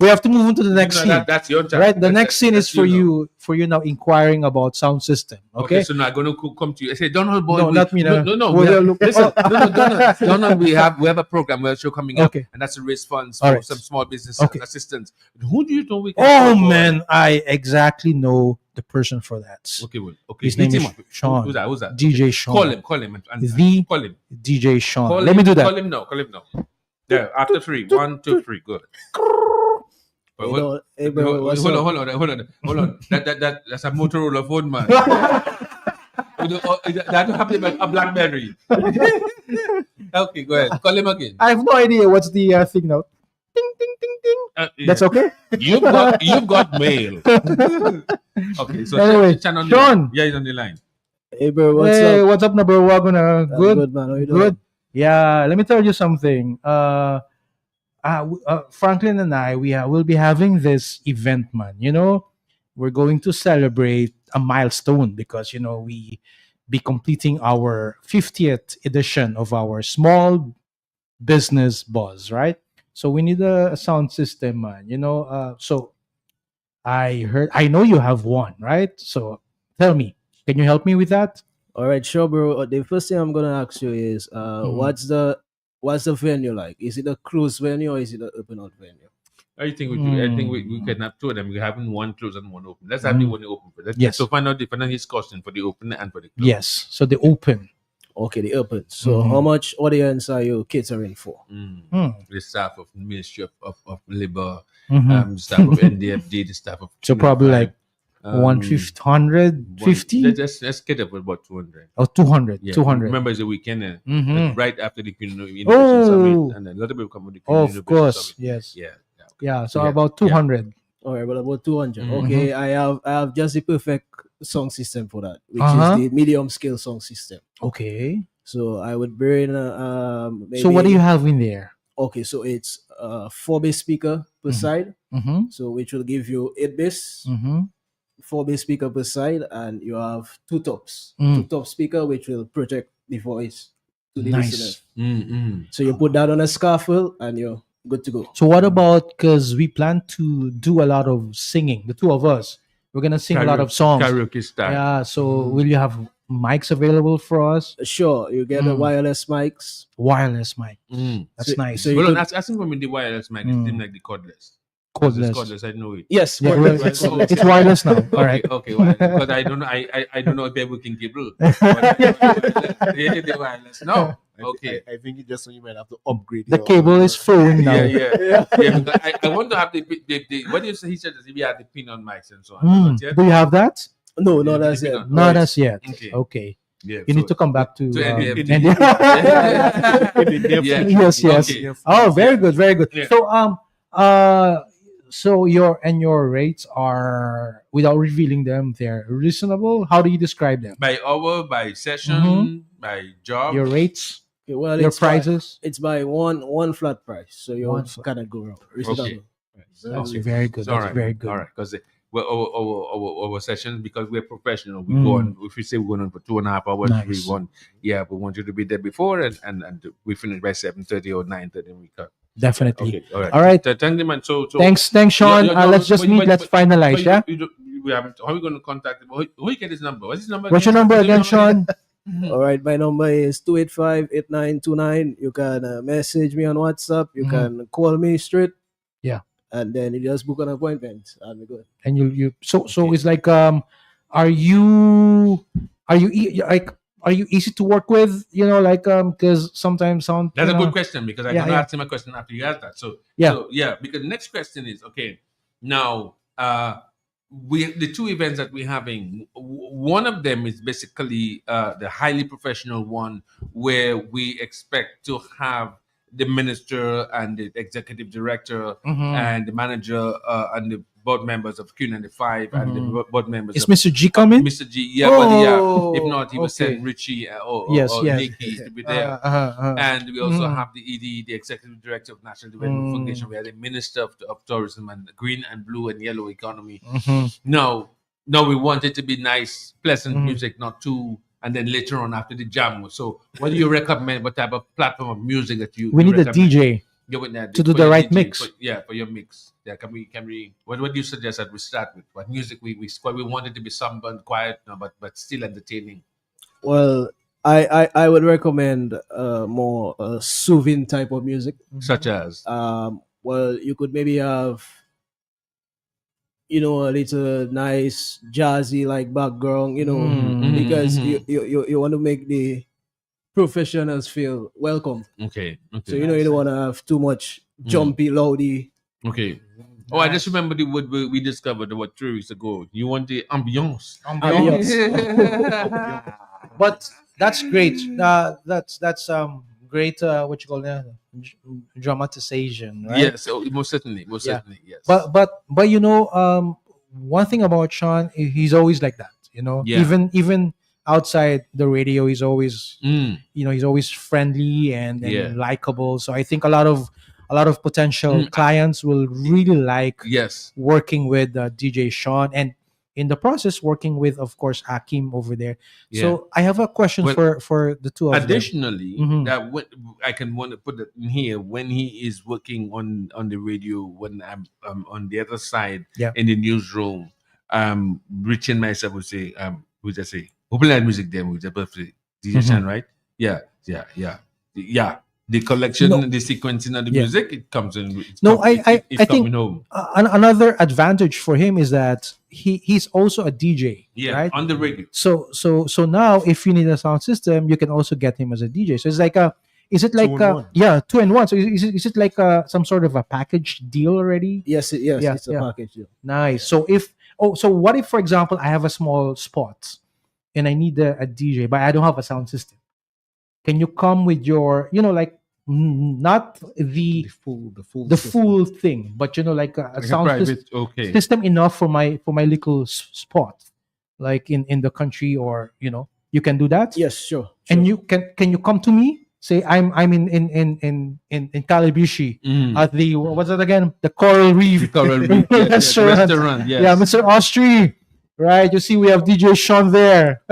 we have to move on to the next No, scene. that's your time. Right, the next scene is that's for know. you now inquiring about sound system. Okay. So now I'm gonna come to you. I say, Donald, boy, No, not me, no. no. Well, we have- look- listen, oh. Donald, we have a program, we have a show coming up, Okay. and that's a raise funds All for right. some small business Okay. assistance. Who do you know we can? Oh call for? man, I exactly know the person for that. Okay, well, okay. His name Hit is him up. Sean. Who's that? Who's that? DJ Sean. Call him, and The call him. DJ Sean. Call Let him, me do that. Call him now. There, after three. 1, 2, 3. Good. But You know, hey, bro, hold what's on, up? hold on. That's a Motorola phone, man. That don't have to be a BlackBerry. Okay, go ahead. Call him again. I have no idea what's the thing now. Ding ding ding ding. Yeah. That's okay. You've got mail. Okay, so Anyway, Sean on the Sean. line. Yeah, he's on the line. Hey, bro, what's Hey, up? what's up, na bro? Good. I'm good, man. How you doing? Good. Yeah, let me tell you something. Franklin and I, will be having this event, man. You know, we're going to celebrate a milestone because we be completing our 50th edition of our small business buzz, right? So we need a sound system, man. So I know you have one, right? So tell me, can you help me with that? All right, sure, bro. The first thing I'm gonna ask you is, what's the venue like? Is it a closed venue or is it an open out venue? I think we do. I think we can have two of them. We're having one closed and one open. Let's have the one open. Yes. So find out the his costing for the open and for the closed. Yes. So the open. Okay, the open. So how much audience are you catering for? The staff of Ministry of Labor, Mhm. staff of NDFD, the staff of So probably like 150. 150 Let's get up with about 200. or 200. Yeah, 200. Remember, it's a weekend, Mhm. right after the Innovation Oh. Summit, and a lot of people come with the Of Innovation course. Summit. Yes. Yeah. Yeah. So Yeah. about 200. All right, but about 200. Mhm. Okay, I have just the perfect song system for that, which Uh-huh. is the medium scale song system. Okay. So I would bring maybe, So what do you have in there? Okay, so it's 4 bass speaker per side, Mm-hmm. so which will give you 8 bass, Mm-hmm. 4 bass speaker per side, and you have 2 tops, Mm. 2 top speaker which will project the voice to the Nice. listener. Mm-hmm. So you put that on a scaffold and you're good to go. So what about, because we plan to do a lot of singing, the two of us. We're gonna sing a lot of songs. Karaoke style. Yeah. So will you have mics available for us? Sure, you get the wireless mics. Wireless mic. Mm. That's So- nice. so you Well, could- asking for me the wireless mic. It's like the cordless. Cordless. It's cordless. I know it. Yes, Yeah, cordless, well, cordless. it's wireless now. All right. Okay. Because I don't know. I don't know if they're working cable. The wireless. No. Okay. I think it's just so you might have to upgrade. The your- cable is flowing now. Yeah. Because I want to have the what do you say? He said that we have the pin on mics and so on. Mm. Not yet? Do you have that? No, Yeah, not as depending yet. on- Not Right. as yet. Okay. Okay. Yeah. You need to come back to NDFD. Yes, Yeah. yes. Okay. Oh, very good, very good. Yeah. So your rates are, without revealing them, they're reasonable. How do you describe them? By hour, by session, by job. Your rates, Okay, well, your it's by- prices. It's by one flat price, so you One flat- cannot go wrong. Reasonable. Okay. Okay, very good. All That's right. very good. All right. Because our sessions, because we're professional, we go on. If we say we're going on for 2.5 hours, Nice. we want you to be there before, and we finish by 7:30 or 9:30, and we cut. Definitely. Okay. All right. All right. Thank you, man. So Thanks, Sean. Let's just meet. Let's finalize. Yeah. We haven't. How are we going to contact him? Who you get his number? What's his number? What's your number again, Sean? All right, my number is 285-8929. You can message me on WhatsApp. You can call me straight. Yeah. And then you just book an appointment. I'll be good. And so it's like are you easy to work with, because sometimes sound That's you a know, good question because I'm Yeah, going to yeah. ask him a question after you ask that. So Yeah. because the next question is okay. Now, the two events that we're having, one of them is basically the highly professional one where we expect to have the minister and the executive director and the manager and the board members of Q95 and the board members Is of Mr. G coming? Mr. G. Yeah, but yeah, if Oh, not, he will okay. send Richie Yes, or yes. Nikki to be there. Uh-huh. And we also have the ED, the Executive Director of National Development Foundation. We have the Minister of Tourism and Green and Blue and Yellow Economy. No, we want it to be nice, pleasant music, not too. And then later on after the jam. So, what do you recommend? What type of platform of music that you? We you need a recommend? DJ Yeah, with that, to do for the your right DJ, mix. for your mix. Yeah, can we? What do you suggest that we start with? What music we want it to be somber, quiet, no, but still entertaining. Well, I would recommend more soothing type of music. Such as Well, you could maybe have, a little nice jazzy like background, because you want to make the professionals feel welcome. okay. So you don't want to have too much jumpy, loudy. Okay. Oh, I just remember the word we discovered about 3 weeks ago. You want the ambiance. But that's great. That's great. What you call that? Dramatization, right? Yes, most certainly, Yeah. yes. But one thing about Sean, he's always like that. Yeah. Even outside the radio, he's always Mm, he's always friendly and Yeah. likable. So I think a lot of potential clients will really like yes. working with DJ Sean, and in the process working with, of course, Hakim over there. Yeah. So I have a question Well, for the two of them. Additionally, Mhm. that I can want to put it in here when he is working on the radio, when I'm on the other side Yeah. in the newsroom, Rich and myself would say, we just say, who play that music then with the birthday? DJ Mhm. Shan, right? Yeah. The collection, No. the sequencing of the Yeah. music, it comes in. No, I think coming home. Another advantage for him is that he's also a DJ, Yeah, right? on the radio. So now if you need a sound system, you can also get him as a DJ. So it's like is it like 2-in-1. 2-in-1? So is it like some sort of a package deal already? Yes, Yeah, it's a yeah. package deal. Nice. So so what if, for example, I have a small spot and I need a DJ, but I don't have a sound system? Can you come with your, like, not The full the full thing, but like a Like a sound private, okay. system enough for my little spot, like in the country, or you can do that. Yes, sure. And you can you come to me? Say I'm in Calabishi Mm. at the, what's that again? The Coral Reef. The Coral Reef, Restaurant. restaurant, yes. Yeah, Mr. Austri, right? You see, we have DJ Sean there.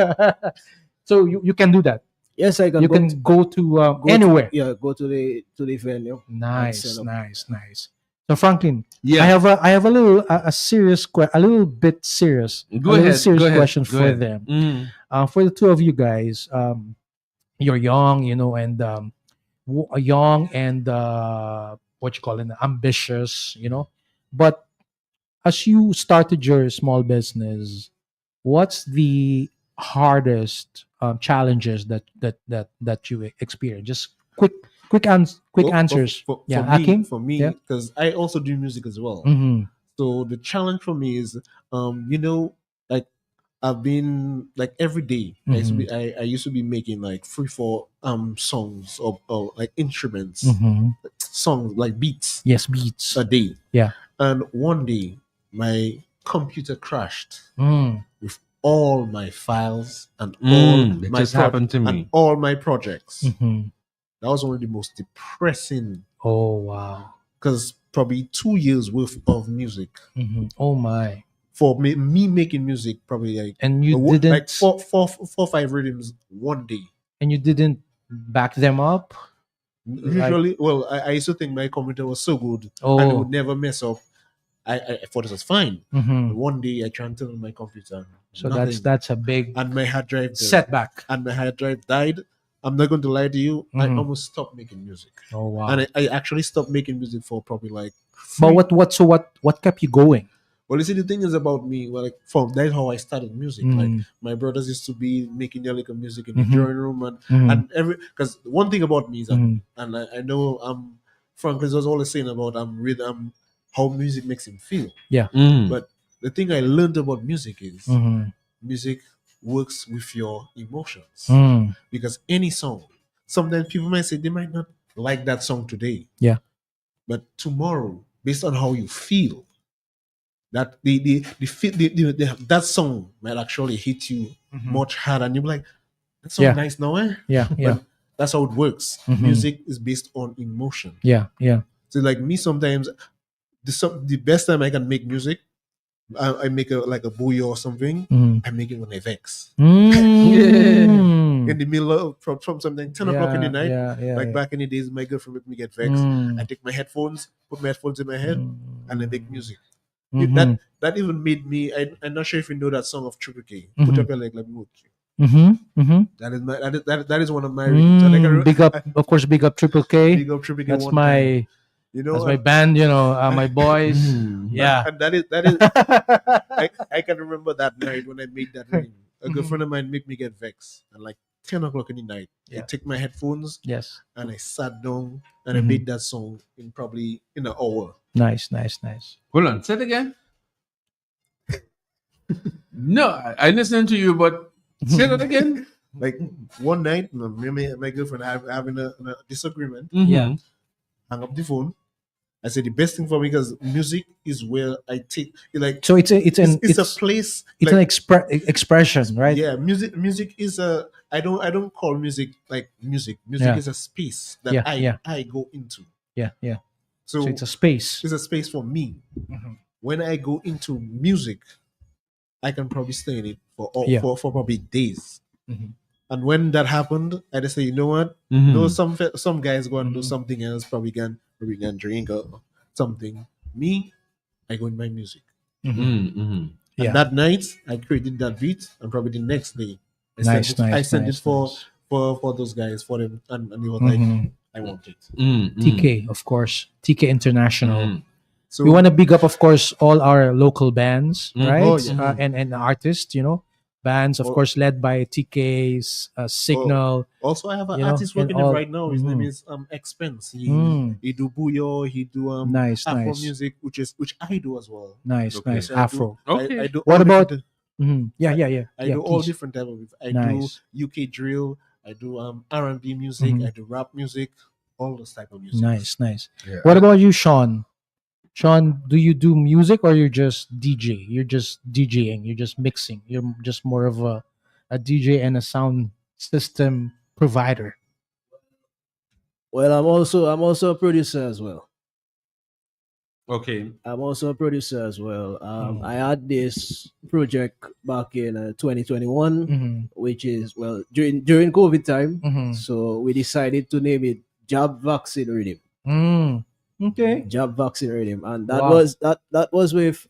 So you can do that. Yes, I can. You go can go to anywhere. Go to the venue. Nice, set up. nice. So Franklin, Yeah. I have a little a serious a little bit serious, Go a little ahead. serious go ahead, question go for ahead. them. Mm. For the two of you guys, you're young, and young and what you call it, ambitious, But as you started your small business, what's the hardest challenges that you experience? Just quick Well, answers. For Yeah, me, Hakim? Yeah. because I also do music as well. Mm-hmm. So the challenge for me is, like I've been like every day. I used to be making like 3-4 songs or like instruments, Mm-hmm. songs like beats Yes, beats. a day. Yeah. And one day my computer crashed Mm. with all my files and That my just happened to and me. all my projects. Mm-hmm. That was one of the most depressing, Oh wow. because probably 2 years worth of music Mm-hmm. Oh my. for me making music, probably like And you like didn't 4-5 rhythms one day. back them up. Usually, well, I used to think my computer was so good Oh. and it would never mess up. I thought it was fine. Mm-hmm. But one day I tried to turn on my computer. So nothing. that's a big And my hard drive setback. and my hard drive died. I'm not going to lie to you. I Mhm. almost stopped making music, Oh wow. and I actually stopped making music for probably like. But what kept you going? Well, you see, the thing is about me. Well, like that's how I started music. Like Mm. my brothers used to be making their little music in the Mhm. drawing room, and Mhm. because one thing about me is that, Mhm. and I know Franklin was always saying about how music makes him feel. Mm. But the thing I learned about music is Mhm. music works with your emotions. Mm. Because any song, sometimes people might say they might not like that song today. Yeah. But tomorrow, based on how you feel, that that song might actually hit you much harder, and you're like, that song Yeah. nice now, eh? Yeah. Yeah. But that's how it works. Music is based on emotion. Yeah. Yeah. So like me, sometimes the best time I can make music, I make a booyah or something. Mhm. I make it when I vex. Mm. In the middle of from something 10 o'clock in the night. Yeah. Yeah. Like yeah. back in the days, my girlfriend make me get vexed. Mm. I take my headphones, put my headphones in my head, Mm. and I make music. Mhm. That even made me. I'm not sure if you know that song of Triple K. Mhm. Put up your leg, let me work you. Mhm. Mhm. That is my that is one of my readings. And I can Big up, of course, big up Triple K. big up Triple K That's one my time. You know, that's my band. You know, my boys. Mm. Yeah. and that is I can remember that night when I made that ring. A girlfriend of mine make me get vexed, and like 10 o'clock in the night, I Yeah. take my headphones Yes. and I sat down and I Mhm. made that song in probably in an hour. Nice. Nice. Nice. Hold on, say it again. No, I listened to you, but say that again. Like one night, me and my girlfriend having a disagreement. Yeah. Hang up the phone. I said the best thing for me because music is where I take like So it's a place. it's like, an expression, right? Yeah, music is a I don't call music like music. Music Yeah. is a space that Yeah. I go into. Yeah. Yeah. So, So it's a space. it's a space for me. Mhm. When I go into music, I can probably stay in it Yeah. for probably days. Mhm. And when that happened, I just say, you know what? Mhm. No, some guys go and do Mhm. something else, probably can drink or something. Me, I go in my music. Mm-hmm. And Yeah. that night, I created that beat, and probably the next day, I sent it for those guys for them, and they were like, Mhm. I want it. TK, of course. TK International. Mhm. So We want to big up, of course, all our local bands, Mhm. right? Oh, yeah. And artists, you know, bands, of Oh. course, led by TK's Signal. also I have an You know, artist and working it all- right now. His name Mhm. is Expense. Mm. He do booyah, he do Nice, Afro nice. music, which I do as well. Nice, Okay. nice. So I do- Afro. Okay. I do What all about- different- Yeah, yeah, yeah. I yeah, do all please. different type of I Nice. do UK drill, I do R&B music, Mhm. I do rap music, all those type of music. Nice, nice. Yeah. What about you, Sean? Sean, do you do music or you're just DJ? You're just DJing. You're just mixing. You're just more of a DJ and a sound system provider. Well, I'm also a producer as well. Okay. I'm also a producer as well. Mm. I had this project back in 2021, Mm-hmm. which is well during COVID time. Mm-hmm. So we decided to name it Job Vaccine Rhythm. Mm. Okay. Job Vaccine Rhythm, and that Wow. was with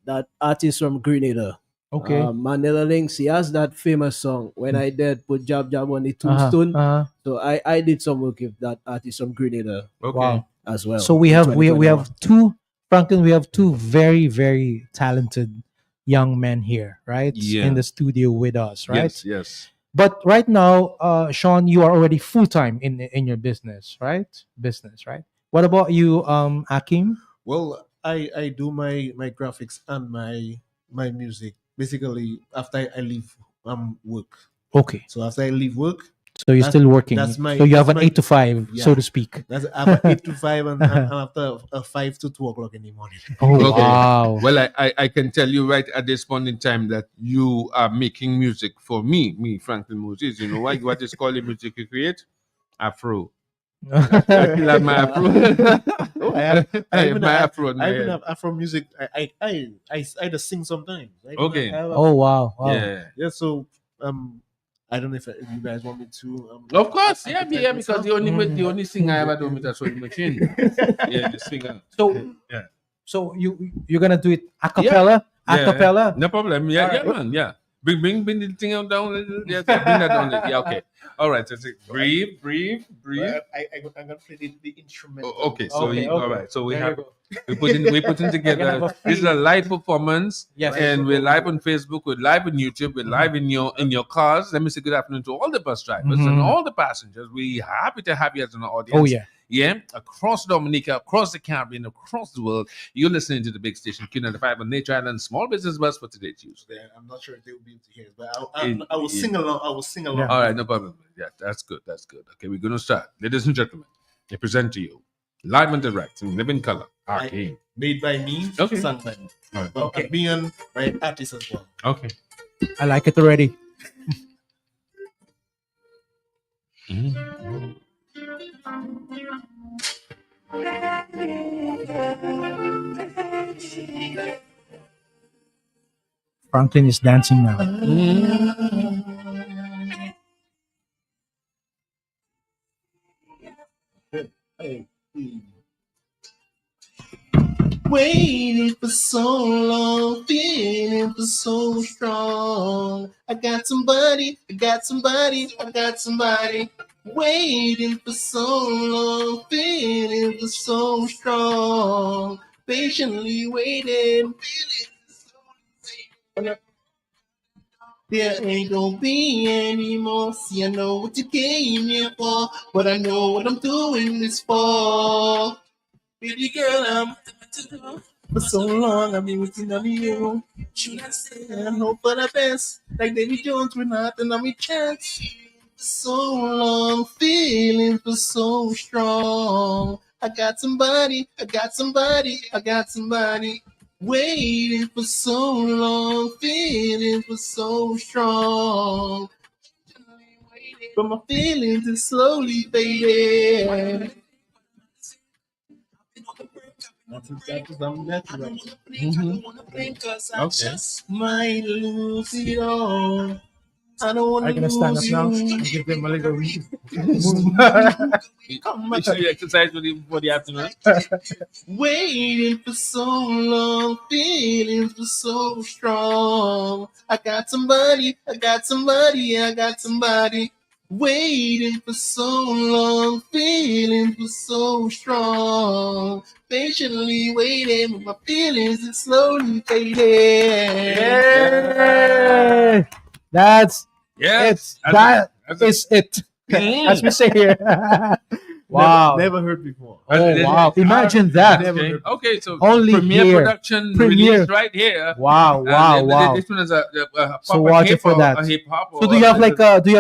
that artist from Grenada. Okay. Mandela Links. He has that famous song "When I Dead Put Job on the Uh-huh, Tombstone." uh-huh. So I did some work with that artist from Grenada Okay. Wow. as well. So we in have we 2021. have two Franklin. We have two very very talented young men here, right? Yeah. In the studio with us, right? Yes. Yes. But right now, Sean, you are already full time in your business, right? Business, right? What about you, Akim? Well, I do my graphics and my music basically after I leave work. Okay, So after I leave work, so you're That's- still working. that's my- so you have that's an my- 8 to 5, Yeah. so to speak. that's after 8 to 5 and after 5 to 2 o'clock in the morning. Oh Okay. wow! Well, I can tell you right at this point in time that you are making music for me, Franklin Moses. You know what is called the music you create? Afro. I still have my Afro. Oh, I even my have- Afro in my I even head. have Afro music. I just sing sometimes. I even Okay. have- Oh wow! Wow. Yeah. yeah. So I don't know if you guys want me to. Of course, yeah, advertise yeah, because myself? the only thing I ever do with that sewing machine. Yeah, the singer. So Yeah. so you're gonna do it a cappella? A Yeah. cappella? No problem. Yeah, All yeah, right. man. Yeah. Bring the thing down a little. Yeah, bring that down. Yeah, okay. All right. So breathe. But I'm gonna play the instrumental. Okay, so Okay, all okay. right. So we There have you go. we putting together. have a This is a live performance, Yes. and we're live on Facebook. We're live on YouTube. We're live in your cars. Let me say good afternoon to all the bus drivers and Mhm. all the passengers. We happy to have you as an audience. Oh yeah. Yeah, across Dominica, across the Caribbean, across the world. You're listening to the big station Q95 on Nature Island Small Business Bus for today, Tuesday. I'm not sure if they will be able to hear it, but I In- will sing along. I will sing along. Yeah. All right, no problem. Yeah, that's good. That's good. Okay, we're going to start. Ladies and gentlemen, I present to you, live and direct, in living color, our king. Made by me, Okay. sung by me. All right. But Okay. I'm being by artists as well. Okay. I like it already. Franklyn is dancing now. Waiting for so long, feeling for so strong. I got somebody, I got somebody, I got somebody. Waiting for so long, feeling for so strong. Patiently waiting. There ain't gonna be any more. See, I know what you came here for, but I know what I'm doing this for. Baby girl, I'm for so long I've been waiting on you. Should I stay and hope for the best? Like Davy Jones, we're not another chance. For so long, feeling for so strong. I got somebody, I got somebody, I got somebody. Waiting for so long, feeling for so strong. But my feelings is slowly fading. That's exactly something natural. Okay. Might lose it all. I don't want Are you to gonna stand up lose now you. and give them a little move? Make sure you exercise with him for the afternoon. Waiting for so long, feelings for so strong. I got somebody, I got somebody, I got somebody. Waiting for so long, feeling for so strong. Patiently waiting, but my feelings are slowly fading. Yay! That's Yes. that that's a- is it. Mm. As we say here. Wow. Never heard before. Oh wow. Imagine That's that. okay. Okay, so Only premiere here. production Premiere. released right here. Wow, wow, And wow. This one is a So watch it for that. A hip hop. So do you have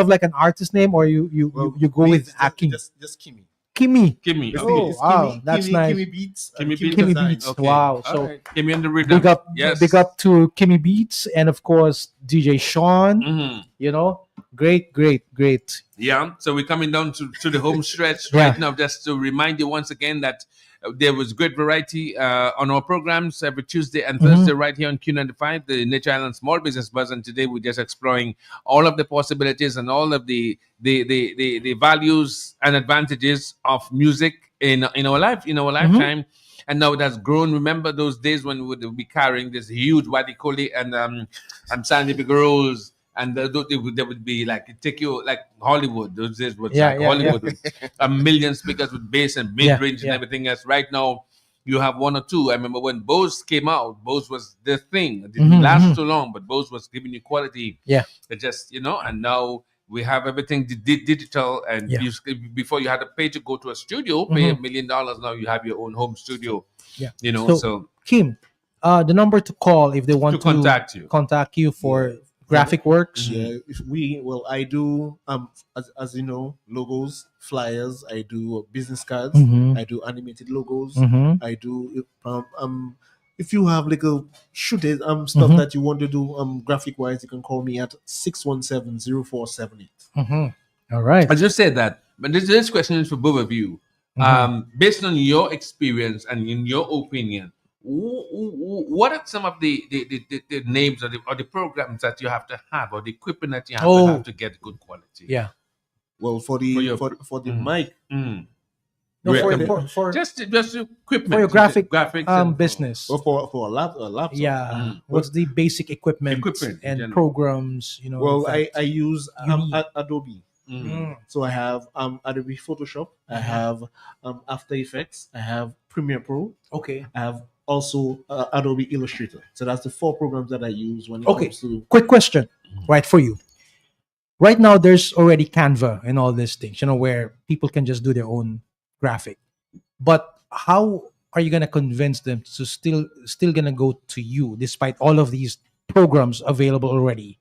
like an artist name, or you go with Aking? Just Kimmy. Kimmy. Kimmy? Oh, Okay. wow, that's nice. Kimmy Beats. Kimmy Beats. Kimmy Design. Beats. Okay. Wow. All So right. Kimmy on the rhythm. Yes. big up to Kimmy Beats, and of course DJ Sean. Mhm. You know, great. Yeah, so we're coming down to the home stretch Yeah. right now. Just to remind you once again that there was great variety on our programs every Tuesday and Thursday right here on Q95, the Nature Island Small Business Buzz. And today we're just exploring all of the possibilities and all of the values and advantages of music in our lifetime. And now it has grown. Remember those days when we would be carrying this huge Wadikoli and Sandy Big Rose, and they would be like take you like Hollywood. Those days was Yeah, like yeah, Hollywood with a million speakers with bass and mid range and everything else. Right now, you have one or two. I remember when Bose came out, Bose was the thing. It didn't last too long, but Bose was giving you quality. Yeah. It just and now we have everything digital, and before you had to pay to go to a studio, pay $1 million. Now you have your own home studio. Yeah. So Kim, the number to call if they want to contact you for graphic works. Yeah, I do as you know, logos, flyers. I do business cards. I do animated logos. I do if you have like a shooted stuff that you want to do graphic wise, you can call me at 617-0478. All right. I just said that, but this question is for both of you. Based on your experience and in your opinion, what are some of the names or the programs that you have to have, or the equipment that you have to get good quality? Yeah. Well, for the mic, No, for just equipment for your graphic and business. or for a laptop. Yeah. What's the basic equipment and general. programs? Well, that I use you need? Adobe. Mm. So I have Adobe Photoshop. I have After Effects. I have Premiere Pro. Okay. I have also Adobe Illustrator. So that's the 4 programs that I use when it Okay. comes to. Quick question, right, for you. Right now, there's already Canva and all these things, where people can just do their own graphic. But how are you gonna convince them to still gonna go to you despite all of these programs available already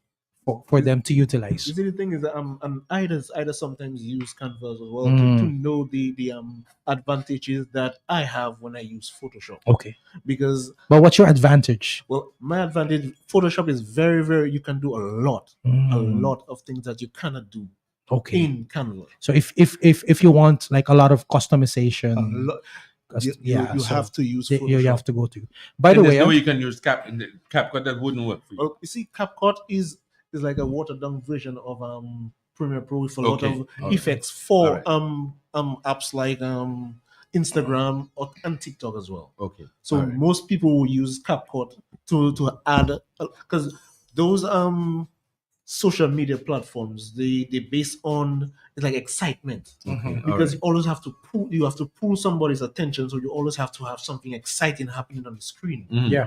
for them to utilize? You see, the thing is that either sometimes use Canva as well to know the advantages that I have when I use Photoshop. Okay. Because But what's your advantage? well, my advantage, Photoshop is very, you can do a lot of things that you cannot do Okay. in Canva. So if you want like a lot of customization, A lot. You so have to use you Photoshop. have to go to. By the And way, there's no way you can use CapCut that wouldn't work for you. Well, you see, CapCut is like a watered down version of Premiere Pro with a lot Okay, of alright. effects for Alright. apps like Instagram and TikTok as well. Okay. So Alright. most people will use CapCut to add, because those social media platforms, they base on, it's like excitement, Okay. because Alright. you have to pull somebody's attention, so you always have to have something exciting happening on the screen. Yeah.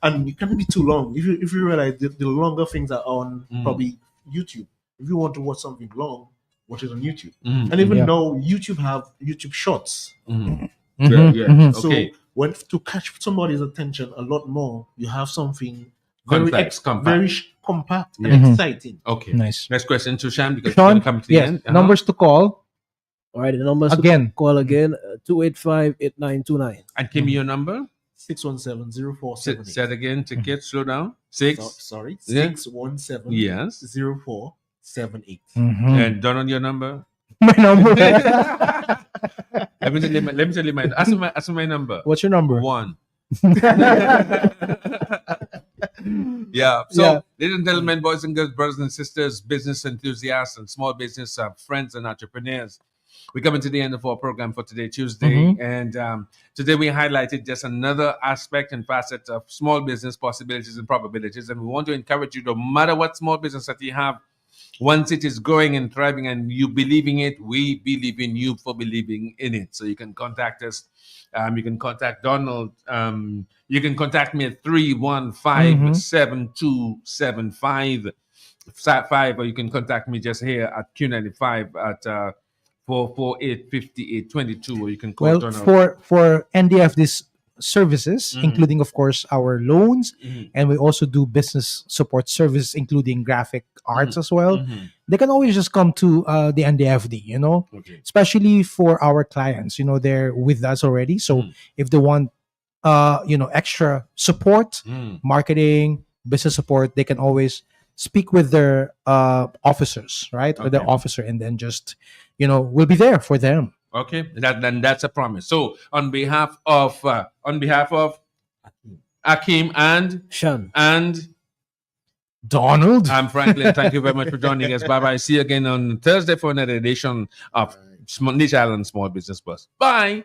And it can't be too long. If you realize the longer things are on probably YouTube. If you want to watch something long, watch it on YouTube. And even though YouTube have YouTube Shorts, Yeah. so Okay. when to catch somebody's attention a lot more, you have something Compact. very compact and Yeah. exciting. Okay. Nice. Next question to Sham because Sean, we're gonna come to the yes, end. numbers to call. All right, the numbers Again. to call again 285-8929. And give me your number. 617-0478. Say it again. Take it. Slow down. 6. Sorry, Yeah. 617 Yes. 0478. And Donald, your number. My number. Let me tell you my. Ask my number. What's your number? 1. Yeah. So, Yeah. ladies and gentlemen, boys and girls, brothers and sisters, business enthusiasts, and small business friends and entrepreneurs, we're coming to the end of our program for today, Tuesday. And today we highlighted just another aspect and facet of small business possibilities and probabilities. And we want to encourage you, no matter what small business that you have, once it is growing and thriving and you believe in it, we believe in you for believing in it. So you can contact us. You can contact Donald. You can contact me at 315-7275, or you can contact me just here at Q95 at 448-5822, or you can call Well, Donald. for NDFD's services, including of course our loans, and we also do business support services, including graphic arts as well. They can always just come to the NDFD, Okay. especially for our clients. They're with us already, so if they want extra support, marketing, business support, they can always speak with their officers, right? Or their Okay. officer, and then just we'll be there for them. Okay, then that's a promise. So on behalf of Akim Shan. and Donald. I'm Franklin. Thank you very much for joining us. Bye bye. See you again on Thursday for another edition of Niche Island Small Business Plus. Bye.